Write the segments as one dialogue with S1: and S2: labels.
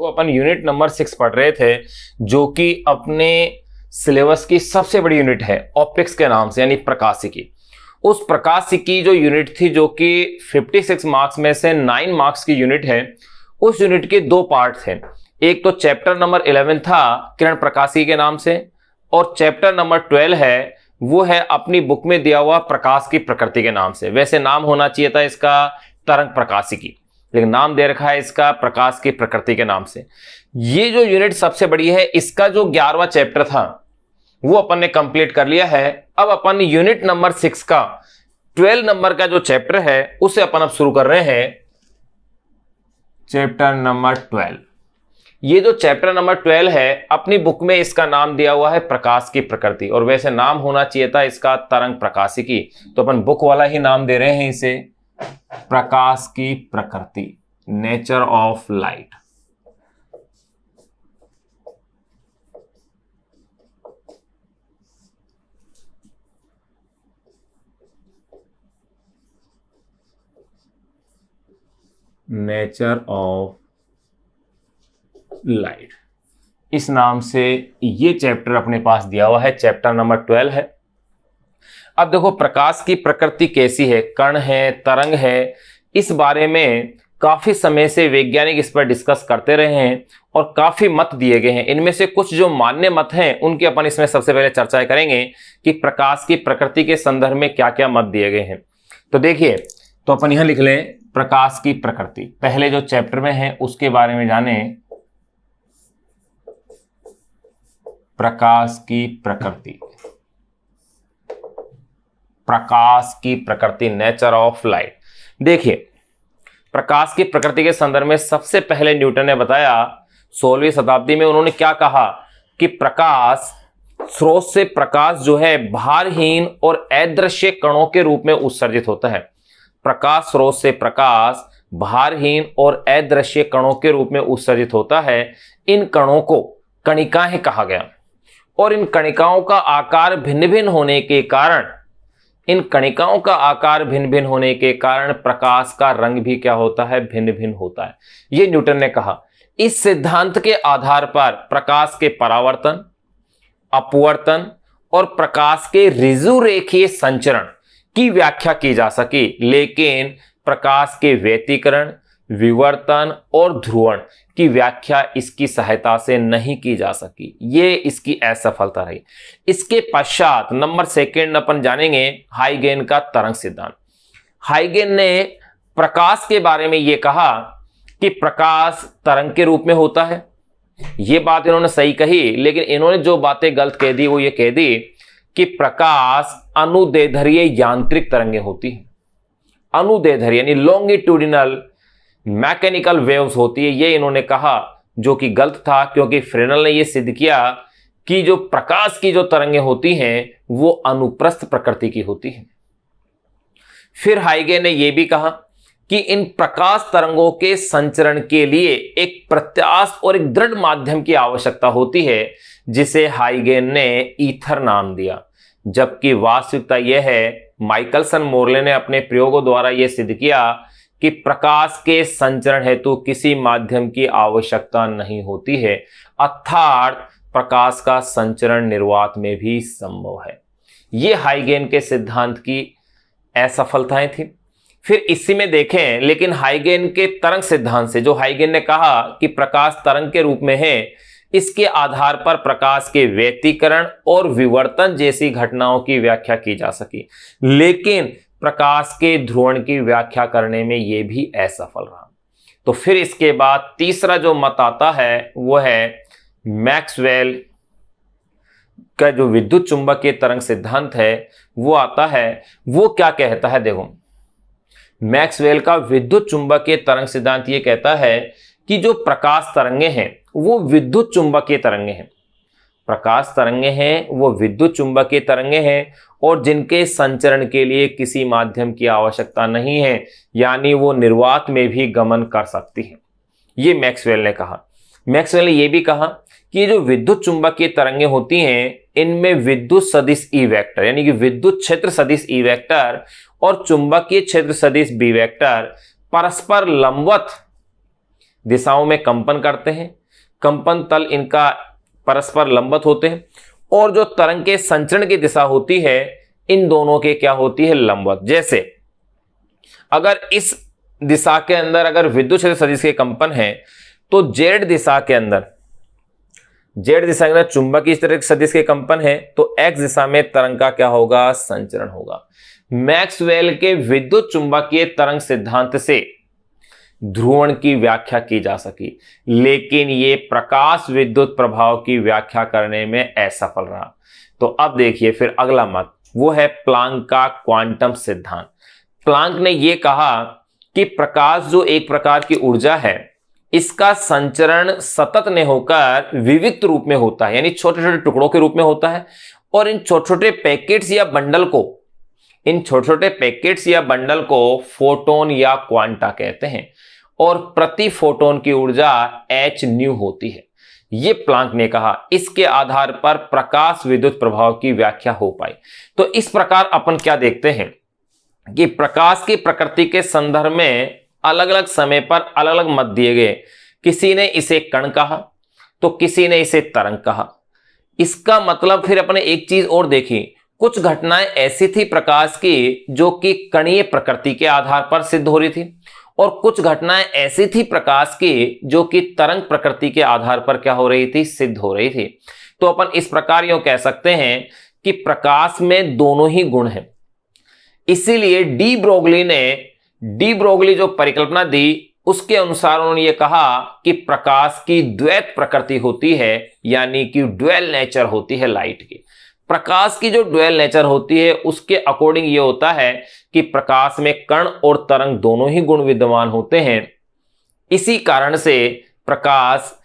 S1: अपन unit number 6 पढ़ रहे थे, जो कि अपने सिलेबस की सबसे बड़ी यूनिट है ऑप्टिक्स के नाम से, यानी प्रकाशिकी। उस प्रकाशिकी जो यूनिट थी, जो कि 56 मार्क्स में से 9 मार्क्स की यूनिट है, उस यूनिट के दो पार्ट थे। एक तो चैप्टर नंबर 11 था किरण प्रकाशिकी के नाम से, और चैप्टर नंबर 12 है वो है अपनी बुक में दिया हुआ प्रकाश की प्रकृति के नाम से। वैसे नाम होना चाहिए था इसका तरंग प्रकाशिकी, लेकिन नाम दे रखा है इसका प्रकाश की प्रकृति के नाम से। ये जो यूनिट सबसे बड़ी है, इसका जो 11वां चैप्टर था वो अपन ने कंप्लीट कर लिया है। अब अपन यूनिट नंबर 6 का 12 नंबर का जो चैप्टर है उसे अपन अब शुरू कर रहे हैं, चैप्टर नंबर 12। ये जो चैप्टर नंबर 12 है, अपनी बुक में इसका नाम दिया हुआ है प्रकाश की प्रकृति, और वैसे नाम होना चाहिए था इसका तरंग प्रकाशिकी, तो अपन बुक वाला ही नाम दे रहे हैं इसे प्रकाश की प्रकृति, nature of light. Nature of light, इस नाम से ये चैप्टर अपने पास दिया हुआ है, चैप्टर नंबर 12 है। अब देखो प्रकाश की प्रकृति कैसी है, कण है, तरंग है, इस बारे में काफी समय से वैज्ञानिक इस पर डिस्कस करते रहे हैं और काफी मत दिए गए हैं। इनमें से कुछ जो मान्य मत हैं उनकी अपन इसमें सबसे पहले चर्चा करेंगे कि प्रकाश की प्रकृति के संदर्भ में क्या क्या मत दिए गए हैं। तो देखिए, तो अपन यहां लिख लें प्रकाश की प्रकृति, पहले जो चैप्टर में है उसके बारे में जाने, प्रकाश की प्रकृति, प्रकाश की प्रकृति, नेचर ऑफ लाइट। देखिए, प्रकाश की प्रकृति के संदर्भ में सबसे पहले न्यूटन ने बताया 16वीं शताब्दी में, उन्होंने क्या कहा कि प्रकाश स्रोत से प्रकाश जो है भारहीन और अदृश्य कणों के रूप में उत्सर्जित होता है। प्रकाश स्रोत से प्रकाश भारहीन और अदृश्य कणों के रूप में उत्सर्जित होता है। इन कणों को कणिकाएं कहा गया, और इन कणिकाओं का आकार भिन्न भिन्न होने के कारण, इन कणिकाओं का आकार भिन्न भिन्न होने के कारण प्रकाश का रंग भी क्या होता है, भिन्न भिन्न होता है। ये न्यूटन ने कहा। इस सिद्धांत के आधार पर प्रकाश के परावर्तन, अपवर्तन और प्रकाश के ऋजु रेखीय संचरण की व्याख्या की जा सकी, लेकिन प्रकाश के व्यतिकरण, विवर्तन और ध्रुवण की व्याख्या इसकी सहायता से नहीं की जा सकी। ये इसकी असफलता रही। इसके पश्चात नंबर 2 अपन जानेंगे हाइगेन का तरंग सिद्धांत। हाइगेन ने प्रकाश के बारे में यह कहा कि प्रकाश तरंग के रूप में होता है। यह बात इन्होंने सही कही, लेकिन इन्होंने जो बातें गलत कह दी वो ये कह दी कि प्रकाश अनुदैर्ध्य यांत्रिक तरंगें होती हैं। अनुदैर्ध्य यानी लॉन्गिट्यूडिनल मैकेनिकल वेव्स होती है, ये इन्होंने कहा, जो कि गलत था, क्योंकि फ्रेनेल ने यह सिद्ध किया कि जो प्रकाश की जो तरंगें होती हैं वो अनुप्रस्थ प्रकृति की होती हैं। फिर हाइगेन ने यह भी कहा कि इन प्रकाश तरंगों के संचरण के लिए एक प्रत्यास्थ और एक दृढ़ माध्यम की आवश्यकता होती है, जिसे हाइगेन ने ईथर नाम दिया। जबकि वास्तविकता यह है, माइकलसन मोर्ले ने अपने प्रयोगों द्वारा यह सिद्ध किया कि प्रकाश के संचरण हेतु किसी माध्यम की आवश्यकता नहीं होती है, अर्थात प्रकाश का संचरण निर्वात में भी संभव है। यह हाइगेन के सिद्धांत की असफलताएं थी। फिर इसी में देखें, लेकिन हाइगेन के तरंग सिद्धांत से, जो हाइगेन ने कहा कि प्रकाश तरंग के रूप में है, इसके आधार पर प्रकाश के व्यतिकरण और विवर्तन जैसी घटनाओं की व्याख्या की जा सकी, लेकिन प्रकाश के ध्रुवण की व्याख्या करने में यह भी असफल रहा। तो फिर इसके बाद तीसरा जो मत आता है वो है मैक्सवेल का जो विद्युत चुंबकीय तरंग सिद्धांत है वो आता है। वो क्या कहता है, देखो, मैक्सवेल का विद्युत चुंबकीय तरंग सिद्धांत ये कहता है कि जो प्रकाश तरंगें हैं वो विद्युत चुंबकीय तरंगें हैं। प्रकाश तरंगें हैं वो विद्युत चुंबकीय तरंगें हैं, और जिनके संचरण के लिए किसी माध्यम की आवश्यकता नहीं है, यानी वो निर्वात में भी गमन कर सकती हैं। ये मैक्सवेल ने कहा। मैक्सवेल ने यह भी कहा कि ये जो विद्युत चुंबकीय तरंगें होती हैं, इनमें विद्युत सदिश ई वेक्टर यानी कि विद्युत क्षेत्र सदिश ई वेक्टर और चुंबकीय क्षेत्र सदिश बी वेक्टर परस्पर लंबवत दिशाओं में कंपन करते हैं, कंपन तल इनका परस्पर लंबवत होते हैं, और जो तरंग के संचरण की दिशा होती है इन दोनों के क्या होती है, लंबवत। जैसे अगर इस दिशा के अंदर अगर विद्युत क्षेत्र सदिश के कंपन है तो जेड दिशा के अंदर चुंबकीय क्षेत्र सदिश के कंपन है तो एक्स दिशा में तरंग का क्या होगा, संचरण होगा। मैक्सवेल के विद्युत चुंबकीय तरंग सिद्धांत से ध्रुवण की व्याख्या की जा सकी, लेकिन ये प्रकाश विद्युत प्रभाव की व्याख्या करने में असफल रहा। तो अब देखिए फिर अगला मत, वो है प्लांक का क्वांटम सिद्धांत। प्लांक ने यह कहा कि प्रकाश जो एक प्रकार की ऊर्जा है, इसका संचरण सतत ने होकर विविक्त रूप में होता है, यानी छोटे छोटे टुकड़ों के रूप में होता है, और इन छोटे छोटे पैकेट्स या बंडल को फोटोन या क्वांटा कहते हैं, और प्रति फोटोन की ऊर्जा h न्यू होती है। यह प्लांक ने कहा। इसके आधार पर प्रकाश विद्युत प्रभाव की व्याख्या हो पाई। तो इस प्रकार अपन क्या देखते हैं कि प्रकाश की प्रकृति के संदर्भ में अलग अलग समय पर अलग अलग मत दिए गए। किसी ने इसे कण कहा तो किसी ने इसे तरंग कहा। इसका मतलब फिर अपने एक चीज और देखी, कुछ घटनाएं ऐसी थी प्रकाश की जो कि कणीय प्रकृति के आधार पर सिद्ध हो रही थी, और कुछ घटनाएं ऐसी थी प्रकाश की जो कि तरंग प्रकृति के आधार पर क्या हो रही थी, सिद्ध हो रही थी। तो अपन इस प्रकार यूं कह सकते हैं कि प्रकाश में दोनों ही गुण हैं। इसीलिए डी ब्रोगली जो परिकल्पना दी उसके अनुसार उन्होंने ये कहा कि प्रकाश की द्वैत प्रकृति होती है, यानी कि ड्वेल नेचर होती है लाइट की। प्रकाश की जो ड्वेल नेचर होती है उसके अकॉर्डिंग ये होता है कि प्रकाश में कण और तरंग दोनों ही गुण विद्यमान होते हैं। इसी कारण से प्रकाश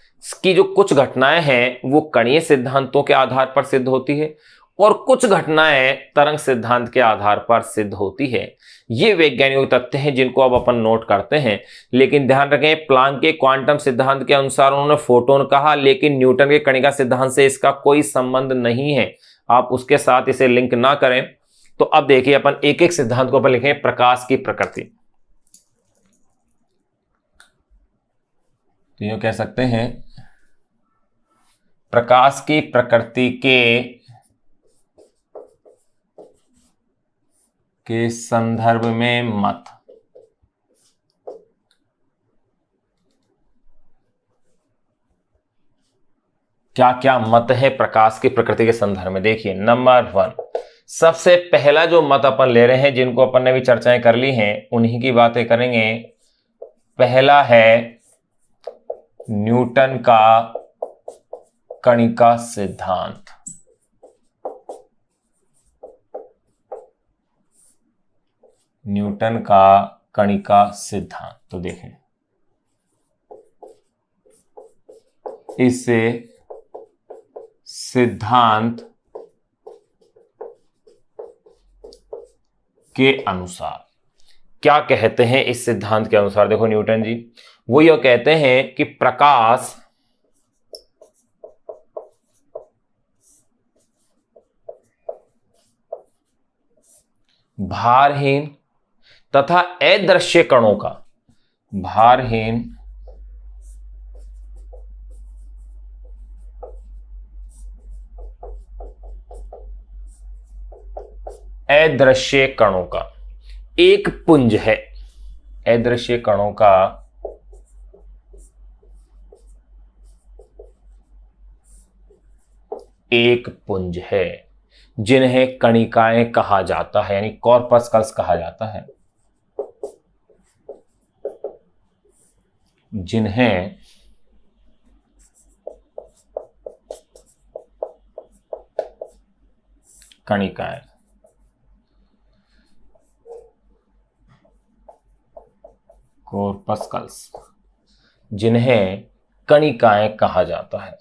S1: की जो कुछ घटनाएं हैं वो कणीय सिद्धांतों के आधार पर सिद्ध होती है, और कुछ घटनाएं तरंग सिद्धांत के आधार पर सिद्ध होती है। ये वैज्ञानिक तथ्य हैं जिनको अब अपन नोट करते हैं। लेकिन ध्यान रखें, प्लांक के क्वांटम सिद्धांत के अनुसार उन्होंने फोटोन कहा, लेकिन न्यूटन के कणिका सिद्धांत से इसका कोई संबंध नहीं है। आप उसके साथ इसे लिंक ना करें। तो अब देखिए अपन एक एक सिद्धांत को अपन लिखें। प्रकाश की प्रकृति, तो यूं कह सकते हैं प्रकाश की प्रकृति के संदर्भ में मत। क्या क्या मत है प्रकाश की प्रकृति के संदर्भ में? देखिए, नंबर 1, सबसे पहला जो मत अपन ले रहे हैं, जिनको अपन ने भी चर्चाएं कर ली हैं, उन्हीं की बातें करेंगे। पहला है न्यूटन का कणिका सिद्धांत। न्यूटन का कणिका सिद्धांत, तो देखें इससे सिद्धांत के अनुसार क्या कहते हैं? इस सिद्धांत के अनुसार देखो न्यूटन जी वो यह कहते हैं कि प्रकाश भारहीन तथा अदृश्य कणों का, भारहीन अदृश्य कणों का एक पुंज है। अदृश्य कणों का एक पुंज है जिन्हें कणिकाएं कहा जाता है, यानी कॉर्पस्कल्स कहा जाता है, जिन्हें कणिकाएं कॉर्पस्कल्स, जिन्हें कणिकाएं कहा जाता है।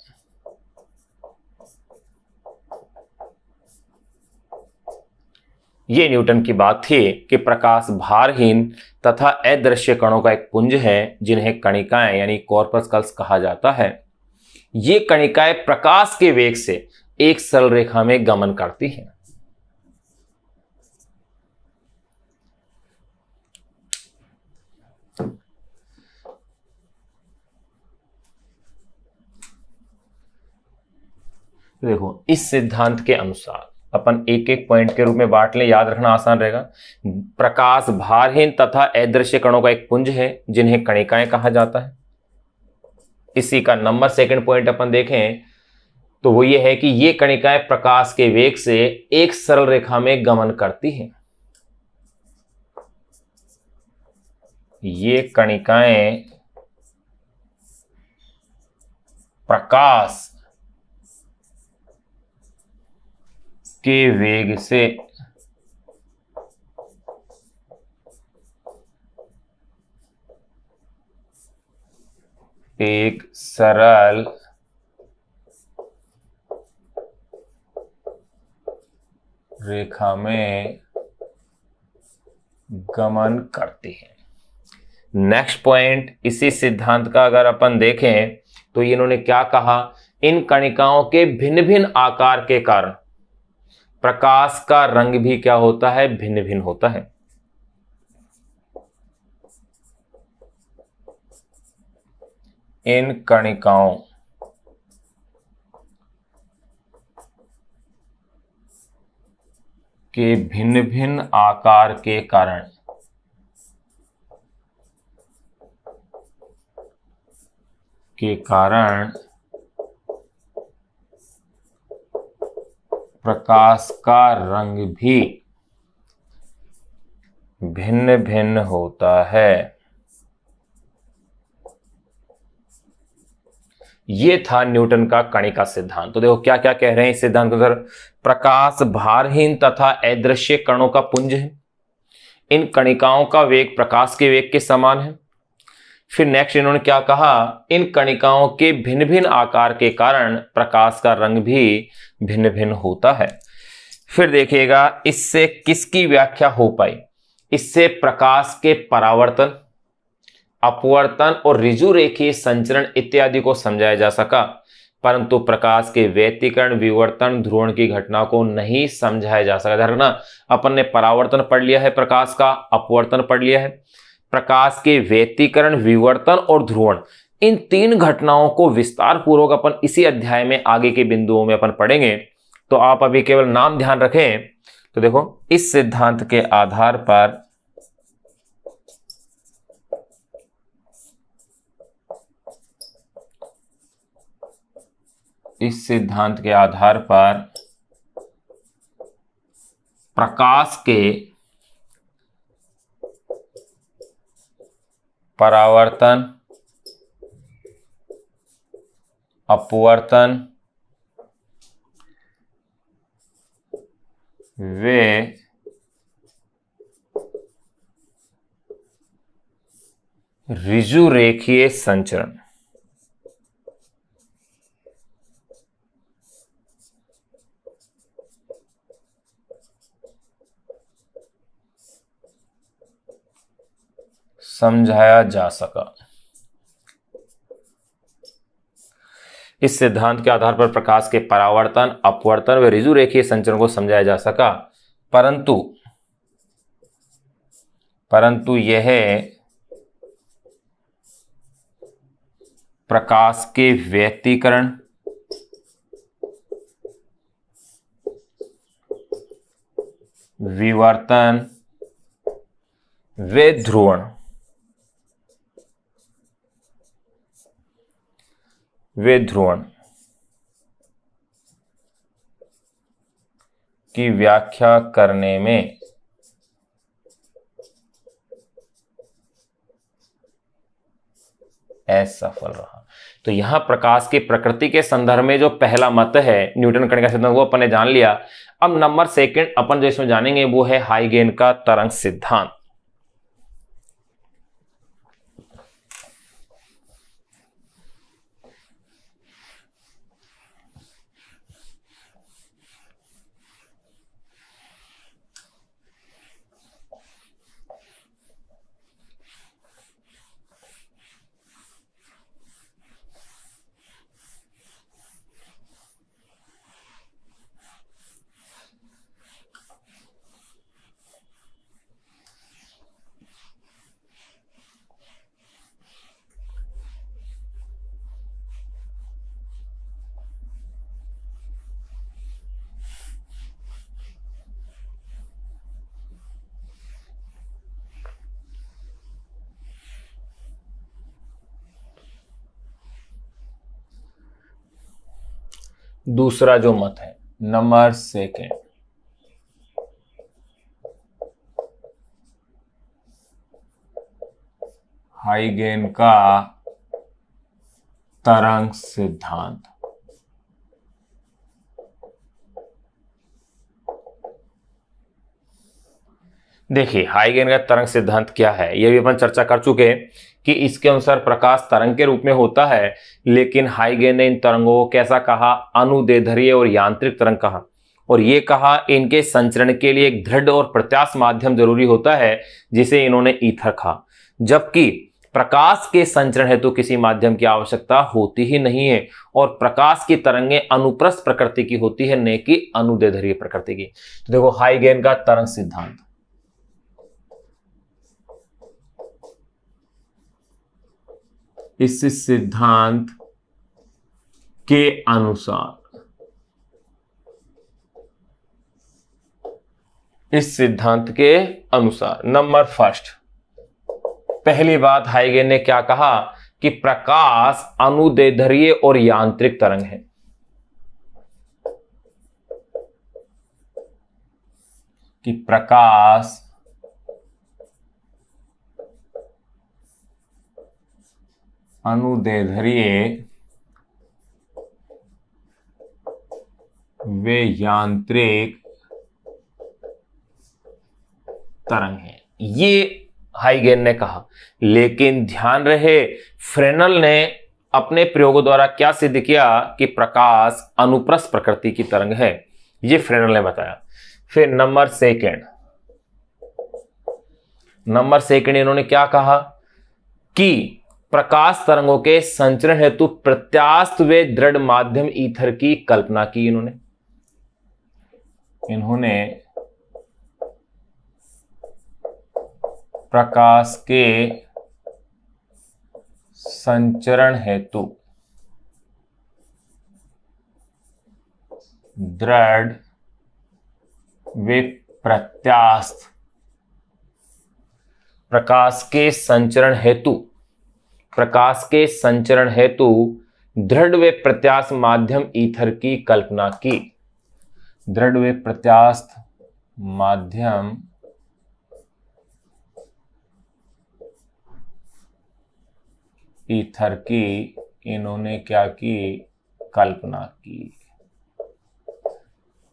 S1: यह न्यूटन की बात थी कि प्रकाश भारहीन तथा अदृश्य कणों का एक पुंज है जिन्हें कणिकाएं यानी कॉर्पस्कल्स कहा जाता है। ये कणिकाएं प्रकाश के वेग से एक सरल रेखा में गमन करती हैं। तो देखो इस सिद्धांत के अनुसार अपन एक एक पॉइंट के रूप में बांट लें, याद रखना आसान रहेगा। प्रकाश भारहीन तथा अदृश्य कणों का एक पुंज है जिन्हें कणिकाएं कहा जाता है। इसी का नंबर सेकंड पॉइंट अपन देखें तो वो ये है कि ये कणिकाएं प्रकाश के वेग से एक सरल रेखा में गमन करती हैं। ये कणिकाएं प्रकाश के वेग से एक सरल रेखा में गमन करती है। नेक्स्ट पॉइंट इसी सिद्धांत का अगर अपन देखें तो इन्होंने क्या कहा, इन कणिकाओं के भिन्न भिन्न आकार के कारण प्रकाश का रंग भी क्या होता है, भिन्न भिन्न होता है। इन कणिकाओं के भिन्न भिन्न आकार के कारण प्रकाश का रंग भी भिन्न भिन्न होता है। ये था न्यूटन का कणिका सिद्धांत। तो देखो क्या क्या कह रहे हैं इस सिद्धांत के अंदर, प्रकाश भारहीन तथा अदृश्य कणों का पुंज है, इन कणिकाओं का वेग प्रकाश के वेग के समान है। फिर नेक्स्ट इन्होंने क्या कहा, इन कणिकाओं के भिन्न भिन्न आकार के कारण प्रकाश का रंग भी भिन्न भिन्न होता है। फिर देखिएगा इससे किसकी व्याख्या हो पाई, इससे प्रकाश के परावर्तन, अपवर्तन और ऋजु रेखीय संचरण इत्यादि को समझाया जा सका, परंतु प्रकाश के व्यतिकरण, विवर्तन, ध्रुवण की घटना को नहीं समझाया जा सका। ध्यान रखना, अपन ने परावर्तन पढ़ लिया है प्रकाश का, अपवर्तन पढ़ लिया है, प्रकाश के व्यतिकरण, विवर्तन और ध्रुवण, इन तीन घटनाओं को विस्तार पूर्वक अपन इसी अध्याय में आगे के बिंदुओं में अपन पढ़ेंगे। तो आप अभी केवल नाम ध्यान रखें। तो देखो इस सिद्धांत के आधार पर प्रकाश के परावर्तन, अपवर्तन वे ऋजु रेखीय संचरण समझाया जा सका। इस सिद्धांत के आधार पर प्रकाश के परावर्तन, अपवर्तन व ऋजु रेखीय संचरण को समझाया जा सका, परंतु यह प्रकाश के व्यतिकरण, विवर्तन व ध्रुवण की व्याख्या करने में असफल रहा। तो यहां प्रकाश की प्रकृति के संदर्भ में जो पहला मत है न्यूटन कणिका सिद्धांत, वो अपन ने जान लिया। अब नंबर सेकंड अपन जो इसमें जानेंगे वो है हाइगेन का तरंग सिद्धांत। दूसरा जो मत है, नंबर सेकेंड, हाइगेन का तरंग सिद्धांत। देखिए हाइगेन का तरंग सिद्धांत क्या है, यह भी अपन चर्चा कर चुके हैं कि इसके अनुसार प्रकाश तरंग के रूप में होता है, लेकिन हाइगेन ने इन तरंगों को कैसा कहा, अनुदैर्ध्य और यांत्रिक तरंग कहा, और ये कहा इनके संचरण के लिए एक दृढ़ और प्रत्यास्थ माध्यम जरूरी होता है जिसे इन्होंने ईथर कहा, जबकि प्रकाश के संचरण हेतु किसी माध्यम की आवश्यकता होती ही नहीं है, और प्रकाश की तरंगें अनुप्रस्थ प्रकृति की होती है, न कि अनुदैर्ध्य प्रकृति की। तो देखो हाइगेन का तरंग सिद्धांत, इस सिद्धांत के अनुसार, इस सिद्धांत के अनुसार नंबर फर्स्ट, पहली बात हाइगेन ने क्या कहा कि प्रकाश अनुदैर्ध्य और यांत्रिक तरंग है। कि प्रकाश अनुदैर्ध्य वे यांत्रिक तरंग है, ये हाइगेन ने कहा। लेकिन ध्यान रहे फ्रेनल ने अपने प्रयोगों द्वारा क्या सिद्ध किया कि प्रकाश अनुप्रस्थ प्रकृति की तरंग है, ये फ्रेनल ने बताया। फिर नंबर सेकंड इन्होंने क्या कहा कि प्रकाश तरंगों के संचरण हेतु प्रत्यास्थ व दृढ़ माध्यम ईथर की कल्पना की। इन्होंने प्रकाश के संचरण हेतु दृढ़ व प्रत्यास्थ, प्रकाश के संचरण हेतु दृढ़ व प्रत्यास्थ माध्यम ईथर की कल्पना की। दृढ़ व प्रत्यास्थ माध्यम ईथर की इन्होंने क्या की, कल्पना की।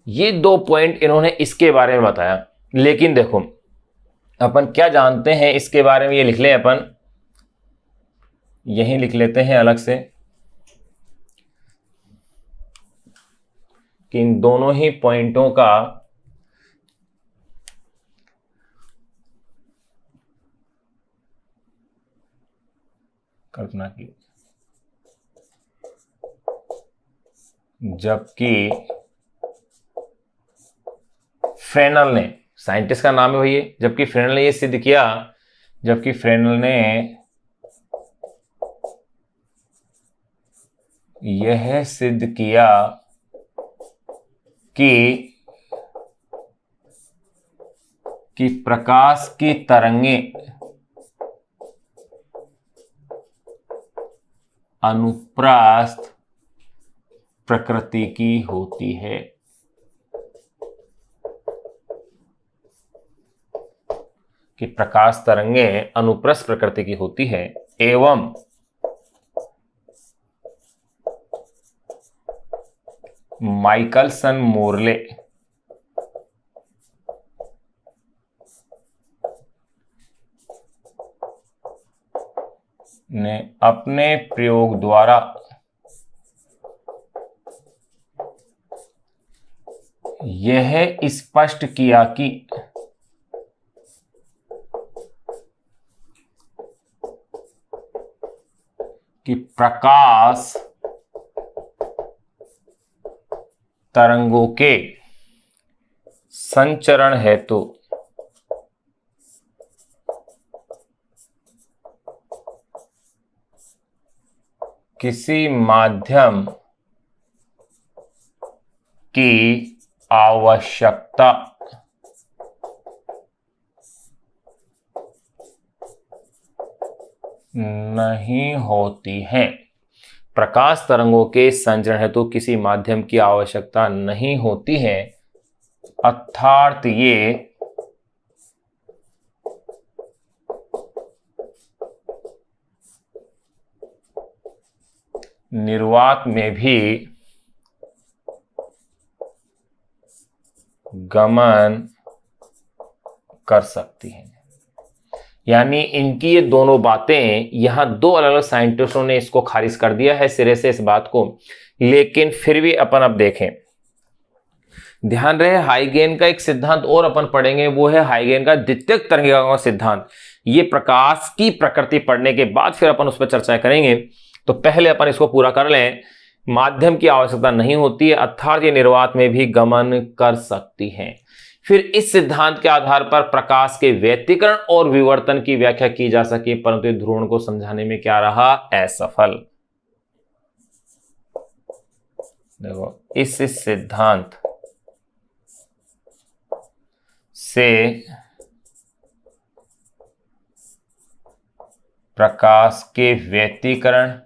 S1: ये 2 पॉइंट इन्होंने इसके बारे में बताया। लेकिन देखो अपन क्या जानते हैं इसके बारे में, ये लिख लें, अपन यहीं लिख लेते हैं अलग से कि इन दोनों ही पॉइंटों का कल्पना की, जबकि फ्रेनल ने, साइंटिस्ट का नाम है भैया, जबकि फ्रेनल ने यह सिद्ध किया, जबकि फ्रेनल ने यह सिद्ध किया कि प्रकाश की तरंगें अनुप्रस्थ प्रकृति की होती है। कि प्रकाश तरंगें अनुप्रस्थ प्रकृति की होती है एवं माइकलसन मोर्ले ने अपने प्रयोग द्वारा यह स्पष्ट किया कि प्रकाश तरंगों के संचरण हेतु किसी माध्यम की आवश्यकता नहीं होती है। प्रकाश तरंगों के संचरण हेतु किसी माध्यम की आवश्यकता नहीं होती है, अर्थात ये निर्वात में भी गमन कर सकती हैं। यानी इनकी ये दोनों बातें, यहां दो अलग अलग साइंटिस्टों ने इसको खारिज कर दिया है सिरे से इस बात को, लेकिन फिर भी अपन अब देखें, ध्यान रहे हाइगेन का एक सिद्धांत और अपन पढ़ेंगे, वो है हाइगेन का द्वितीयक तरंगिकाओं का सिद्धांत। ये प्रकाश की प्रकृति पढ़ने के बाद फिर अपन उस पर चर्चा करेंगे, तो पहले अपन इसको पूरा कर लें। माध्यम की आवश्यकता नहीं होती है, अर्थात ये निर्वात में भी गमन कर सकती हैं। फिर इस सिद्धांत के आधार पर प्रकाश के व्यतिकरण और विवर्तन की व्याख्या की जा सकी, परंतु ध्रुवण को समझाने में क्या रहा, असफल। देखो इस सिद्धांत से प्रकाश के व्यतिकरण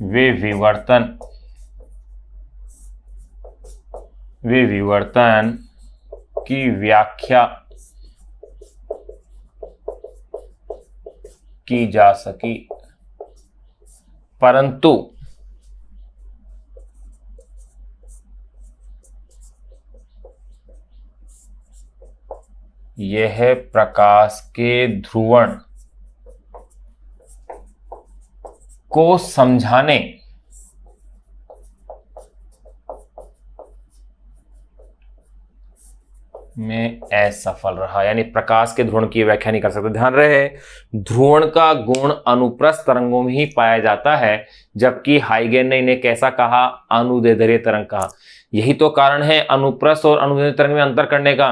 S1: वे विवर्तन की व्याख्या की जा सकी, परंतु यह प्रकाश के ध्रुवण को समझाने में असफल रहा। यानी प्रकाश के ध्रुवण की व्याख्या नहीं कर सकते। ध्यान रहे ध्रुवण का गुण अनुप्रस्थ तरंगों में ही पाया जाता है, जबकि हाइगेन ने इन्हें कैसा कहा, अनुदैर्ध्य तरंग कहा। यही तो कारण है अनुप्रस्थ और अनुदैर्ध्य तरंग में अंतर करने का,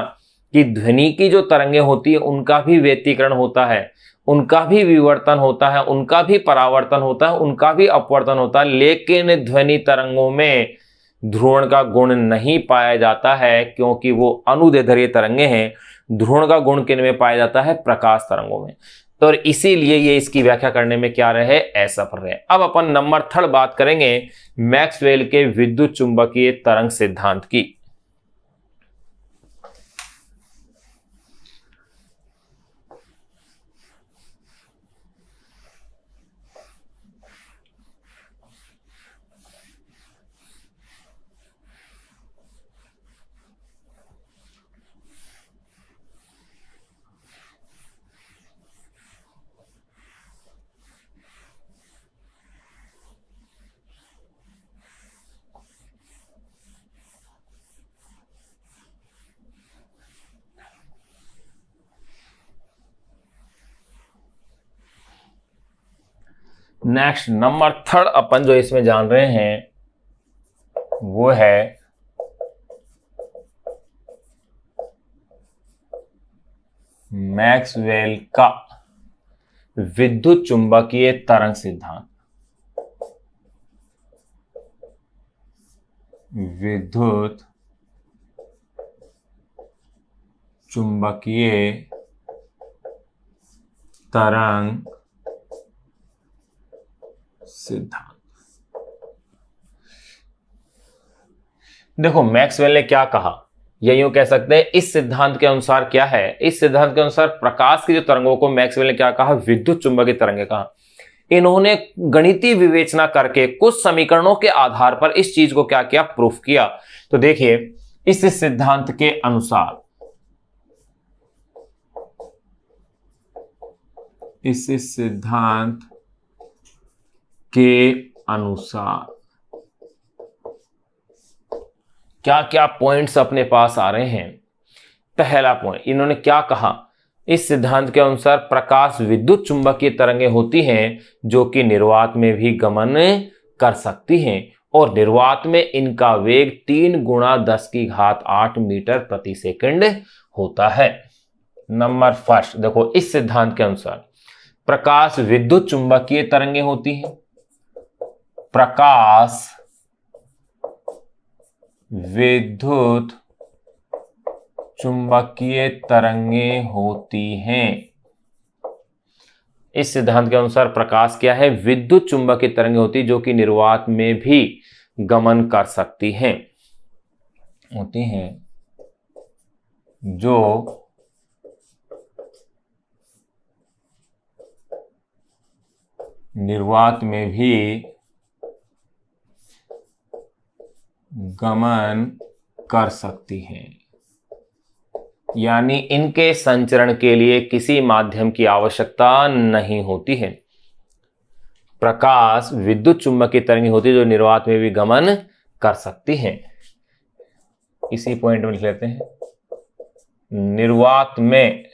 S1: कि ध्वनि की जो तरंगें होती है उनका भी व्यतिकरण होता है, उनका भी विवर्तन होता है, उनका भी परावर्तन होता है, उनका भी अपवर्तन होता है, लेकिन ध्वनि तरंगों में ध्रुवण का गुण नहीं पाया जाता है, क्योंकि वो अनुदैर्ध्य तरंगे हैं। ध्रुवण का गुण किन में पाया जाता है, प्रकाश तरंगों में। तो इसीलिए ये इसकी व्याख्या करने में क्या रहे, असफल रहे। अब अपन नंबर 3 बात करेंगे मैक्सवेल के विद्युत चुंबकीय तरंग सिद्धांत की। नेक्स्ट नंबर 3 अपन जो इसमें जान रहे हैं वो है मैक्सवेल का विद्युत चुंबकीय तरंग सिद्धांत। विद्युत चुंबकीय तरंग सिद्धांत। देखो मैक्सवेल ने क्या कहा, या यूं कह सकते हैं इस सिद्धांत के अनुसार क्या है, इस सिद्धांत के अनुसार प्रकाश की जो तरंगों को मैक्सवेल ने क्या कहा, विद्युत चुंबकीय तरंगें कहा। इन्होंने गणितीय विवेचना करके कुछ समीकरणों के आधार पर इस चीज को क्या किया, प्रूफ किया। तो देखिए इस सिद्धांत के अनुसार, इस सिद्धांत के अनुसार क्या क्या पॉइंट्स अपने पास आ रहे हैं। पहला पॉइंट इन्होंने क्या कहा, इस सिद्धांत के अनुसार प्रकाश विद्युत चुंबकीय तरंगें होती हैं जो कि निर्वात में भी गमन कर सकती हैं, और निर्वात में इनका वेग 3 × 10⁸ मीटर प्रति सेकंड होता है। नंबर 1 देखो इस सिद्धांत के अनुसार प्रकाश विद्युत चुंबकीय तरंगें होती हैं, प्रकाश विद्युत चुंबकीय तरंगें होती हैं। इस सिद्धांत के अनुसार प्रकाश क्या है, विद्युत चुंबकीय तरंगें होती जो कि निर्वात में भी गमन कर सकती हैं, होती हैं जो निर्वात में भी गमन कर सकती हैं, यानी इनके संचरण के लिए किसी माध्यम की आवश्यकता नहीं होती है। प्रकाश विद्युत चुंबकीय तरंगें होती है जो निर्वात में भी गमन कर सकती हैं। इसी पॉइंट में लिख लेते हैं, निर्वात में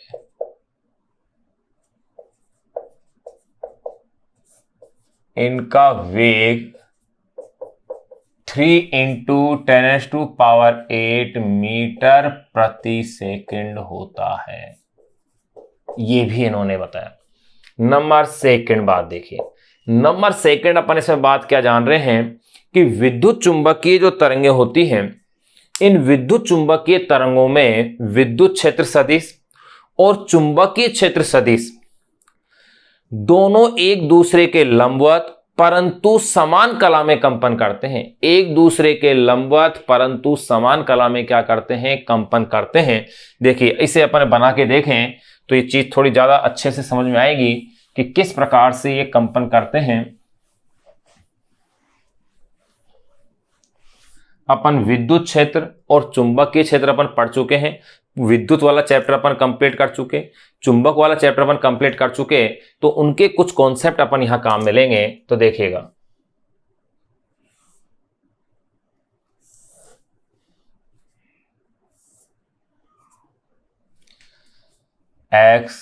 S1: इनका वेग 3 × 10⁸ मीटर प्रति सेकंड होता है। ये भी इन्होंने बताया। नंबर सेकंड बात देखिए, नंबर सेकंड अपन इसमें बात क्या जान रहे हैं कि विद्युत चुंबकीय जो तरंगें होती हैं, इन विद्युत चुंबकीय तरंगों में विद्युत क्षेत्र सदिश और चुंबकीय क्षेत्र सदिश दोनों एक दूसरे के लंबवत परंतु समान कला में कंपन करते हैं। एक दूसरे के लंबवत परंतु समान कला में क्या करते हैं, कंपन करते हैं। देखिए इसे अपन बना के देखें तो ये चीज थोड़ी ज्यादा अच्छे से समझ में आएगी कि किस प्रकार से ये कंपन करते हैं। अपन विद्युत क्षेत्र और चुंबकीय क्षेत्र अपन पढ़ चुके हैं। विद्युत वाला चैप्टर अपन कंप्लीट कर चुके, चुंबक वाला चैप्टर अपन कंप्लीट कर चुके, तो उनके कुछ कॉन्सेप्ट अपन यहां काम में लेंगे। तो देखिएगा, एक्स,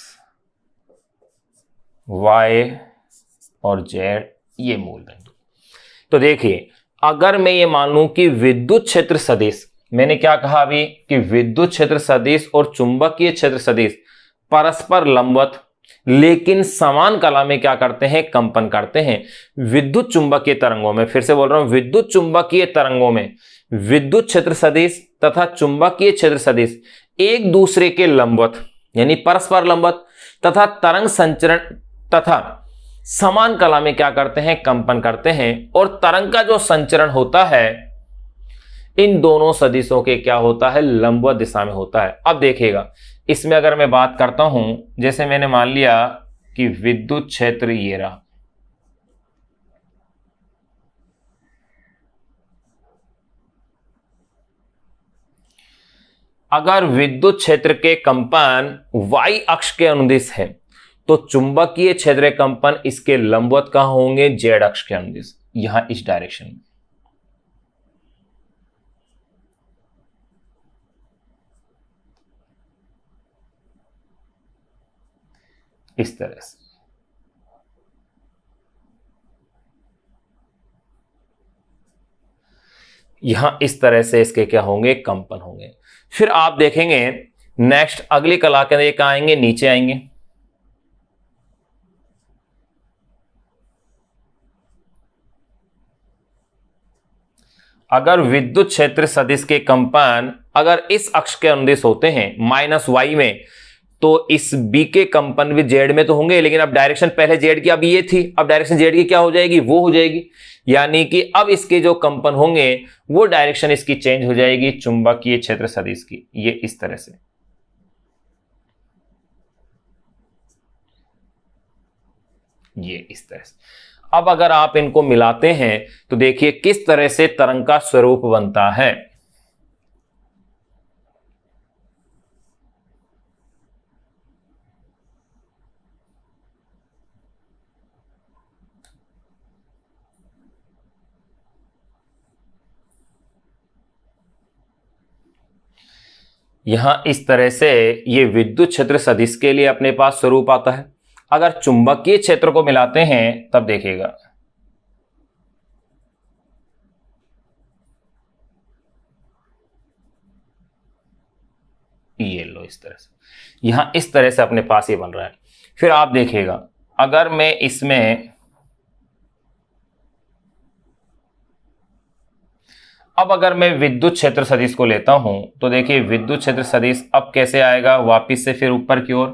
S1: वाई और जेड ये मूल बिंदु। तो देखिए अगर मैं ये मान लूं कि विद्युत क्षेत्र सदिश, मैंने क्या कहा अभी कि विद्युत क्षेत्र सदिश और चुंबकीय क्षेत्र सदिश परस्पर लंबवत लेकिन समान कला में क्या करते हैं, कंपन करते हैं। विद्युत चुंबकीय तरंगों में, फिर से बोल रहा हूं, विद्युत चुंबकीय तरंगों में विद्युत क्षेत्र सदिश तथा चुंबकीय क्षेत्र सदिश एक दूसरे के लंबवत यानी परस्पर लंबवत तथा तरंग संचरण तथा समान कला में क्या करते हैं, कंपन करते हैं। और तरंग का जो संचरण होता है इन दोनों सदिशों के क्या होता है, लंबवत दिशा में होता है। अब देखिएगा इसमें अगर मैं बात करता हूं, जैसे मैंने मान लिया कि विद्युत क्षेत्र ये रहा, अगर विद्युत क्षेत्र के कंपन y अक्ष के अनुदिश है तो चुंबकीय क्षेत्र के कंपन इसके लंबवत कहां होंगे, z अक्ष के अनुदिश, यहां इस डायरेक्शन में। इस तरह से यहां इस तरह से इसके क्या होंगे, कंपन होंगे। फिर आप देखेंगे नेक्स्ट अगली कला के अंदर कहां आएंगे, नीचे आएंगे। अगर विद्युत क्षेत्र सदिश के कंपन अगर इस अक्ष के अनुदिश होते हैं -y में, तो इस b के कंपन भी z में तो होंगे, लेकिन अब डायरेक्शन पहले z की अब ये थी, अब डायरेक्शन z की क्या हो जाएगी, वो हो जाएगी। यानी कि अब इसके जो कंपन होंगे वो डायरेक्शन इसकी चेंज हो जाएगी चुंबकीय क्षेत्र सदिश की, ये इस तरह से। ये इस तरह से। अब अगर आप इनको मिलाते हैं तो देखिए किस तरह से तरंग का स्वरूप बनता है। यहां इस तरह से ये विद्युत क्षेत्र सदिश के लिए अपने पास स्वरूप आता है। अगर चुंबकीय क्षेत्र को मिलाते हैं तब देखिएगा, ये लो इस तरह से, यहां इस तरह से अपने पास ये बन रहा है। फिर आप देखिएगा अगर मैं इसमें अब अगर मैं विद्युत क्षेत्र सदिश को लेता हूं तो देखिए विद्युत क्षेत्र सदिश अब कैसे आएगा, वापिस से फिर ऊपर की ओर,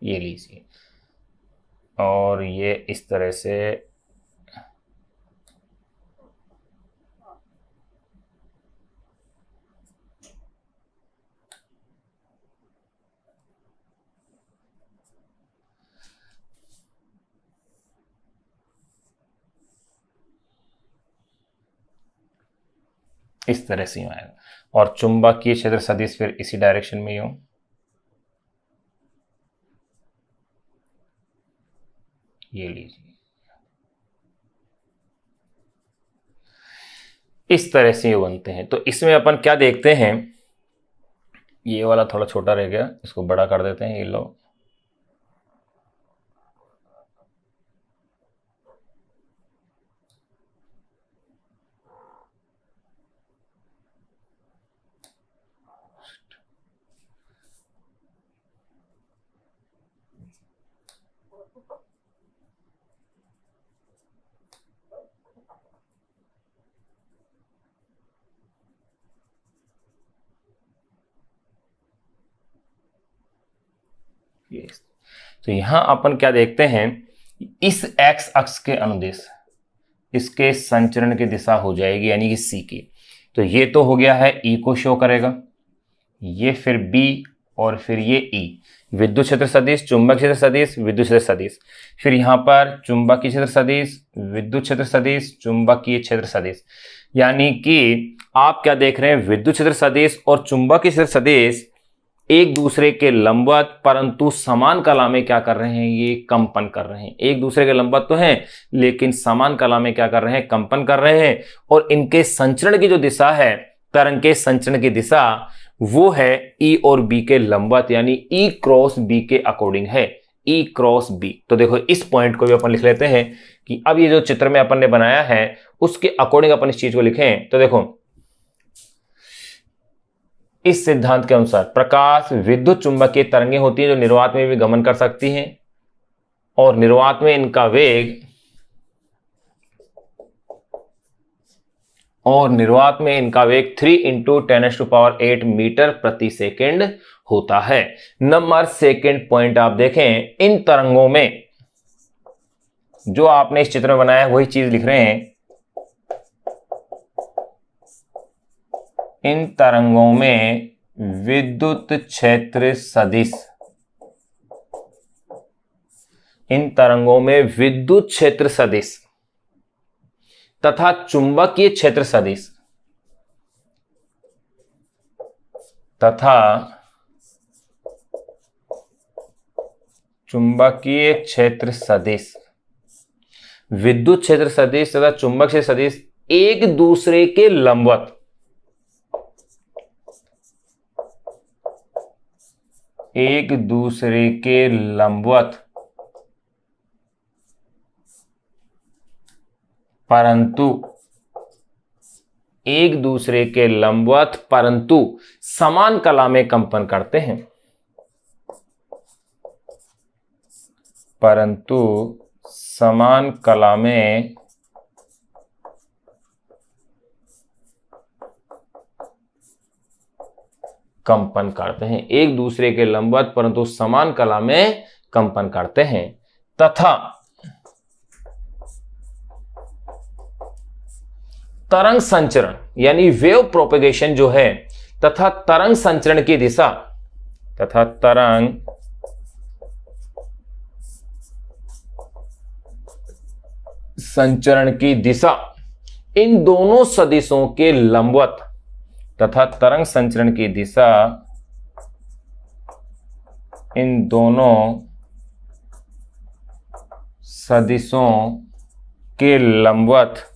S1: ये लीजिए, और ये इस तरह से यूं आएगा, और चुंबकीय क्षेत्र सदिश फिर इसी डायरेक्शन में यूं, ये लीजिए, इस तरह से ये बनते हैं। तो इसमें अपन क्या देखते हैं, ये वाला थोड़ा छोटा रह गया, इसको बड़ा कर देते हैं, ये लो। तो यहां अपन क्या देखते हैं, इस एक्स अक्ष के अनुदिश इसके संचरण की दिशा हो जाएगी यानी कि सी की। तो ये तो हो गया है, ई को शो करेगा, ये फिर बी, और फिर ये ई, विद्युत क्षेत्र सदिश, चुंबक क्षेत्र सदिश, विद्युत क्षेत्र सदिश। फिर यहां पर चुंबकीय क्षेत्र सदिश, विद्युत क्षेत्र सदिश, चुंबकीय क्षेत्र सदिश। यानी कि आप क्या देख रहे हैं, विद्युत क्षेत्र सदिश और चुंबकीय क्षेत्र सदिश एक दूसरे के लंबवत परंतु समान कला में क्या कर रहे हैं, ये कंपन कर रहे हैं। एक दूसरे के लंबवत तो हैं लेकिन समान कला में क्या कर रहे हैं, कंपन कर रहे हैं। और इनके संचरण की जो दिशा है, तरंग के संचरण की दिशा, वो है ई और बी के लंबवत, यानी ई क्रॉस बी के अकॉर्डिंग है, ई क्रॉस बी। तो देखो इस पॉइंट को भी अपन लिख लेते हैं कि अब ये जो चित्र में अपन ने बनाया है उसके अकॉर्डिंग अपन इस चीज को लिखें। तो देखो इस सिद्धांत के अनुसार प्रकाश विद्युत चुंबकीय तरंगें होती हैं जो निर्वात में भी गमन कर सकती हैं, और निर्वात में इनका वेग और निर्वात में इनका वेग 3 × 10⁸ मीटर प्रति सेकंड होता है। नंबर सेकंड पॉइंट आप देखें, इन तरंगों में जो आपने इस चित्र में बनाया है वही चीज लिख रहे हैं। इन तरंगों में विद्युत क्षेत्र सदिश, इन तरंगों में विद्युत क्षेत्र सदिश तथा चुंबकीय क्षेत्र सदिश तथा चुंबकीय क्षेत्र सदिश, विद्युत क्षेत्र सदिश तथा चुंबक क्षेत्र सदिश एक दूसरे के लंबवत, एक दूसरे के लंबवत परंतु एक दूसरे के लंबवत परंतु समान कला में कंपन करते हैं, परंतु समान कला में कंपन करते हैं, एक दूसरे के लंबवत परंतु समान कला में कंपन करते हैं। तथा तरंग संचरण यानी वेव प्रोपेगेशन जो है, तथा तरंग संचरण की दिशा, तथा तरंग संचरण की दिशा इन दोनों सदिशों के लंबवत, तथा तरंग संचरण की दिशा इन दोनों सदिशों के लंबवत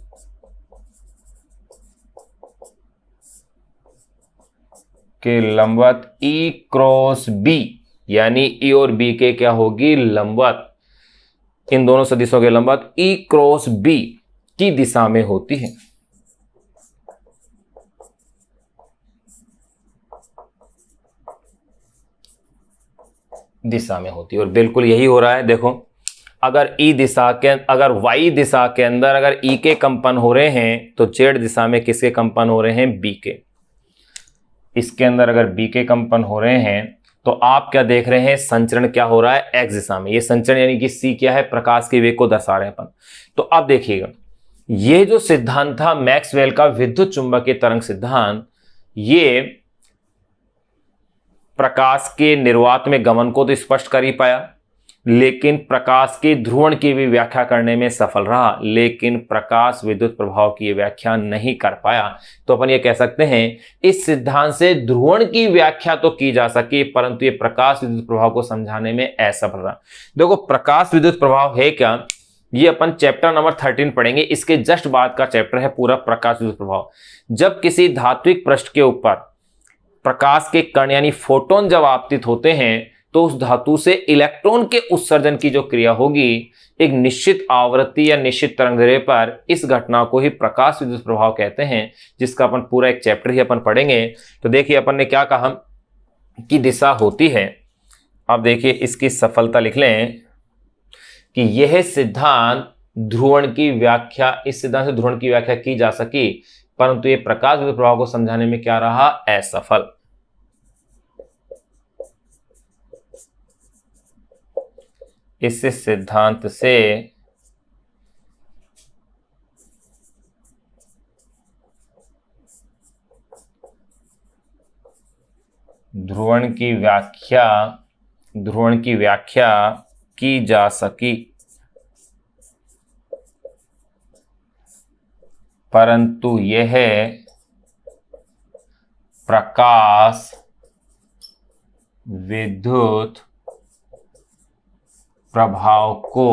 S1: ई क्रॉस बी, यानी ई और बी के क्या होगी, लंबवत, इन दोनों सदिशों के लंबवत ई क्रॉस बी की दिशा में होती है। दिशा में होती है। और बिल्कुल यही हो रहा है। देखो, अगर वाई दिशा के अंदर अगर ई के कंपन हो रहे हैं तो जेड दिशा में किसके कंपन हो रहे हैं? बी के। इसके अंदर अगर बी के कंपन हो रहे हैं तो आप क्या देख रहे हैं? संचरण क्या हो रहा है? एक्स दिशा में। ये संचरण यानी कि सी क्या है? प्रकाश के वेग को दर्शा रहे हैं अपन। तो अब देखिएगा, ये जो सिद्धांत था मैक्सवेल का विद्युत चुंबकीय तरंग सिद्धांत, ये प्रकाश के निर्वात में गमन को तो स्पष्ट कर ही पाया, लेकिन प्रकाश के ध्रुवण की भी व्याख्या करने में सफल रहा, लेकिन प्रकाश विद्युत प्रभाव की व्याख्या नहीं कर पाया। तो अपन ये कह सकते हैं इस सिद्धांत से ध्रुवण की व्याख्या तो की जा सकी, परंतु ये प्रकाश विद्युत प्रभाव को समझाने में असफल रहा। देखो, प्रकाश विद्युत प्रभाव है क्या, ये अपन चैप्टर नंबर 13 पढ़ेंगे। इसके जस्ट बाद का चैप्टर है पूरा प्रकाश विद्युत प्रभाव। जब किसी धात्विक पृष्ठ के ऊपर प्रकाश के कण यानी फोटोन जब आपतित होते हैं तो उस धातु से इलेक्ट्रॉन के उत्सर्जन की जो क्रिया होगी एक निश्चित आवृत्ति या निश्चित तरंगदैर्घ्य पर, इस घटना को ही प्रकाश विद्युत प्रभाव कहते हैं, जिसका अपन पूरा एक चैप्टर ही अपन पढ़ेंगे। तो देखिए, अपन ने क्या कहा कि दिशा होती है। अब देखिए, इसकी सफलता लिख लें कि यह सिद्धांत ध्रुवण की व्याख्या, इस सिद्धांत से ध्रुवण की व्याख्या की जा सकी, परंतु यह प्रकाश विद्युत प्रभाव को समझाने में क्या रहा? असफल। इस सिद्धांत से ध्रुवण की व्याख्या की जा सकी, परंतु यह प्रकाश विद्युत प्रभाव को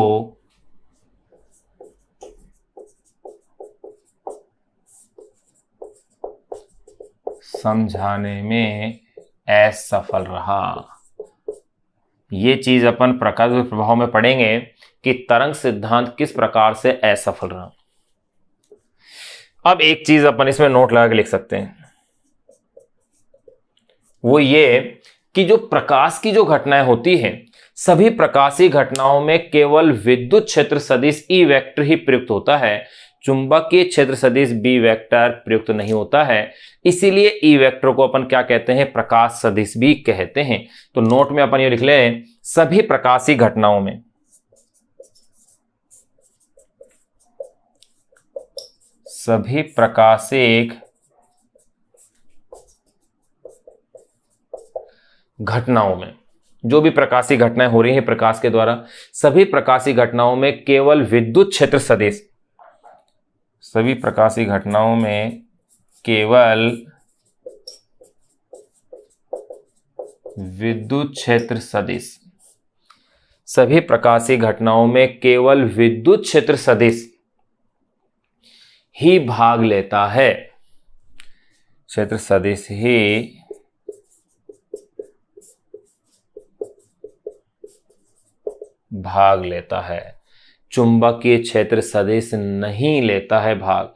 S1: समझाने में असफल रहा। ये चीज अपन प्रकाश विद्युत प्रभाव में पढ़ेंगे कि तरंग सिद्धांत किस प्रकार से असफल रहा। अब एक चीज अपन इसमें नोट लगा के लिख सकते हैं, वो ये कि जो प्रकाश की जो घटनाएं होती हैं, सभी प्रकाशीय घटनाओं में केवल विद्युत क्षेत्र सदिश ई वेक्टर ही प्रयुक्त होता है, चुंबकीय क्षेत्र सदिश बी वेक्टर प्रयुक्त नहीं होता है। इसीलिए ई वेक्टर को अपन क्या कहते हैं? प्रकाश सदिश भी कहते हैं। तो नोट में अपन ये लिख लें, सभी प्रकाशीय घटनाओं में जो भी प्रकाशीय घटनाएं हो रही हैं प्रकाश के द्वारा, सभी प्रकाशीय घटनाओं में केवल विद्युत क्षेत्र सदिश ही भाग लेता है। क्षेत्र सदिश ही भाग लेता है, चुंबकीय क्षेत्र सदिश नहीं लेता है भाग।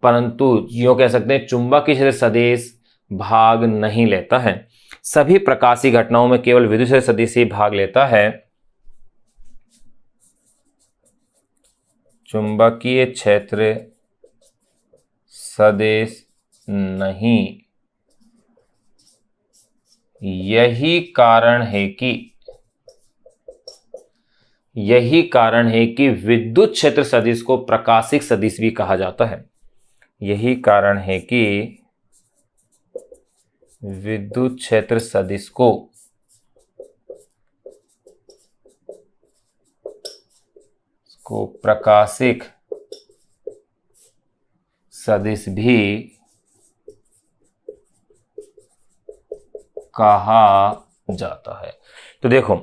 S1: परंतु यूं कह सकते हैं चुंबकीय क्षेत्र सदिश भाग नहीं लेता है। सभी प्रकाशीय घटनाओं में केवल विद्युत क्षेत्र सदिश ही भाग लेता है, चुंबकीय क्षेत्र सदिश नहीं। यही कारण है कि विद्युत क्षेत्र सदिश को प्रकाशिक सदिश भी कहा जाता है। यही कारण है कि विद्युत क्षेत्र सदिश को प्रकाशिक सदिश भी कहा जाता है। तो देखो,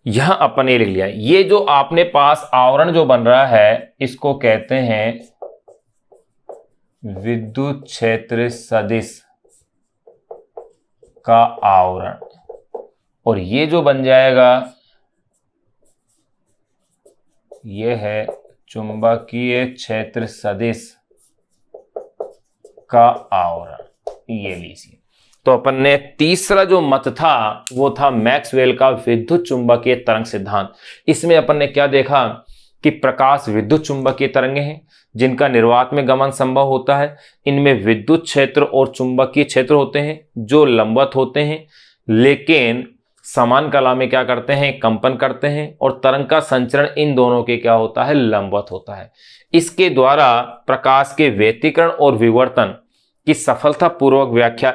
S1: यहां अपन ये लिख लिया, ये जो आपने पास आवरण जो बन रहा है इसको कहते हैं विद्युत क्षेत्र सदिश का आवरण, और ये जो बन जाएगा ये है चुंबकीय क्षेत्र सदिश का आवरण। ये लीजिए। तो अपन ने तीसरा जो मत था वो था मैक्सवेल का विद्युत चुंबकीय तरंग सिद्धांत। इसमें अपन ने क्या देखा कि प्रकाश विद्युत चुंबकीय तरंगे हैं जिनका निर्वात में गमन संभव होता है। इनमें विद्युत क्षेत्र और चुंबकीय क्षेत्र होते हैं जो लंबवत होते हैं, लेकिन समान कला में क्या करते हैं, कंपन करते हैं, और तरंग का संचरण इन दोनों के क्या होता है, लंबवत होता है। इसके द्वारा प्रकाश के व्यतिकरण और विवर्तन की सफलतापूर्वक व्याख्या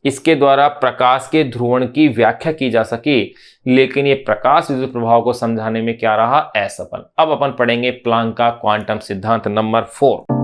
S1: इसके द्वारा प्रकाश के ध्रुवण की व्याख्या की जा सकी, लेकिन ये प्रकाश विद्युत प्रभाव को समझाने में क्या रहा, असफल। अब अपन पढ़ेंगे प्लांक का क्वांटम सिद्धांत नंबर 4।